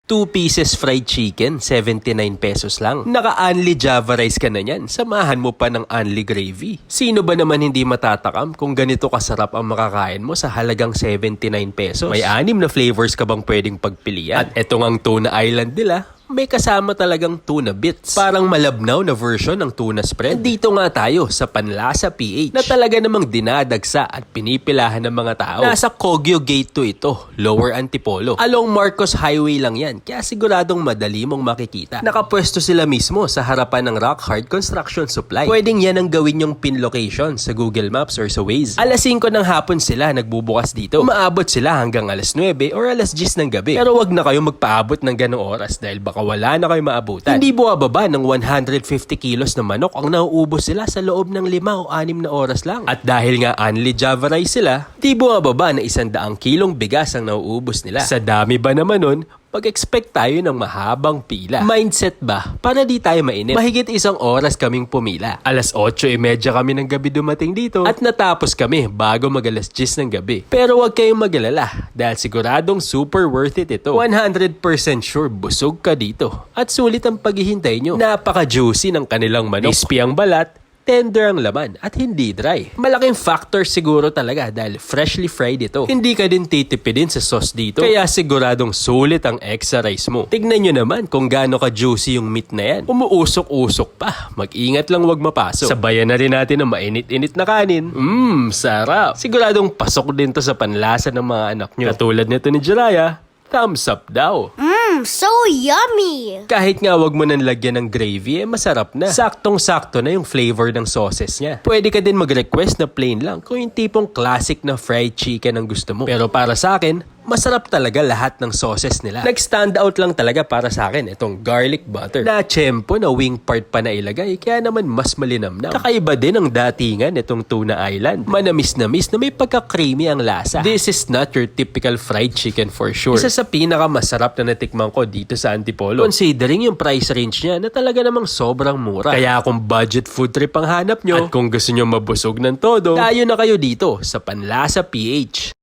2 pieces fried chicken, 79 pesos lang. Naka-unli Java rice ka na yan, samahan mo pa ng unli gravy. Sino ba naman hindi matatakam kung ganito kasarap ang makakain mo sa halagang 79 pesos? May 6 na flavors ka bang pwedeng pagpilian? At etong ang Tuna Island nila, may kasama talagang tuna bits. Parang malabnaw na version ng tuna spread. Dito nga tayo sa Panlasa PH na talaga namang dinadagsa at pinipilahan ng mga tao. Nasa Kogyo Gate 2 ito, Lower Antipolo. Along Marcos Highway lang yan, kaya siguradong madali mong makikita. Nakapwesto sila mismo sa harapan ng Rock Hard Construction Supply. Pwedeng yan ang gawin yung pin location sa Google Maps or sa Waze. Alas 5 ng hapon sila nagbubukas dito. Umaabot sila hanggang alas 9 or alas 10 ng gabi. Pero wag na kayo magpaabot ng ganong oras dahil baka wala na kayo maabutan. Hindi bumababa ng 150 kilos na manok ang nauubos sila sa loob ng 5 o 6 na oras lang. At dahil nga unli Java rice sila, di bumababa na 100 kilong bigas ang nauubos nila. Sa dami ba naman nun, pag-expect tayo ng mahabang pila. Mindset ba? Para di tayo mainip. Mahigit 1 oras kaming pumila. Alas 8:30 kami ng gabi dumating dito at natapos kami bago mag-alas 10 ng gabi. Pero huwag kayong mag-alala dahil siguradong super worth it ito. 100% sure busog ka dito. At sulit ang paghihintay nyo. Napaka-juicy ng kanilang manok. Crispy ang balat, tender ang laman at hindi dry. Malaking factor siguro talaga dahil freshly fried ito. Hindi ka din titipidin sa sauce dito. Kaya siguradong sulit ang extra rice mo. Tignan nyo naman kung gaano ka juicy yung meat na yan. Umuusok-usok pa. Mag-ingat lang wag mapasok. Sabayan na rin natin ng mainit-init na kanin. Sarap. Siguradong pasok din to sa panlasa ng mga anak nyo. Katulad nito ni Jiraya, thumbs up daw. So yummy! Kahit nga wag mo nang lagyan ng gravy, masarap na. Saktong-sakto na yung flavor ng sauces niya. Pwede ka din mag-request na plain lang kung yung tipong classic na fried chicken ang gusto mo. Pero para sa akin, masarap talaga lahat ng sauces nila. Nag-stand out lang talaga para sa akin itong garlic butter. Na tiyempo na wing part pa na ilagay, kaya naman mas malinamnam. Kakaiba din ang datingan itong Tuna Island. Manamis-namis na may pagka-creamy ang lasa. This is not your typical fried chicken for sure. Isa sa pinakamasarap na natikman ko dito sa Antipolo. Considering yung price range niya na talaga namang sobrang mura. Kaya kung budget food trip ang hanap nyo at kung gusto nyo mabusog ng todo, tayo na kayo dito sa Panlasa PH.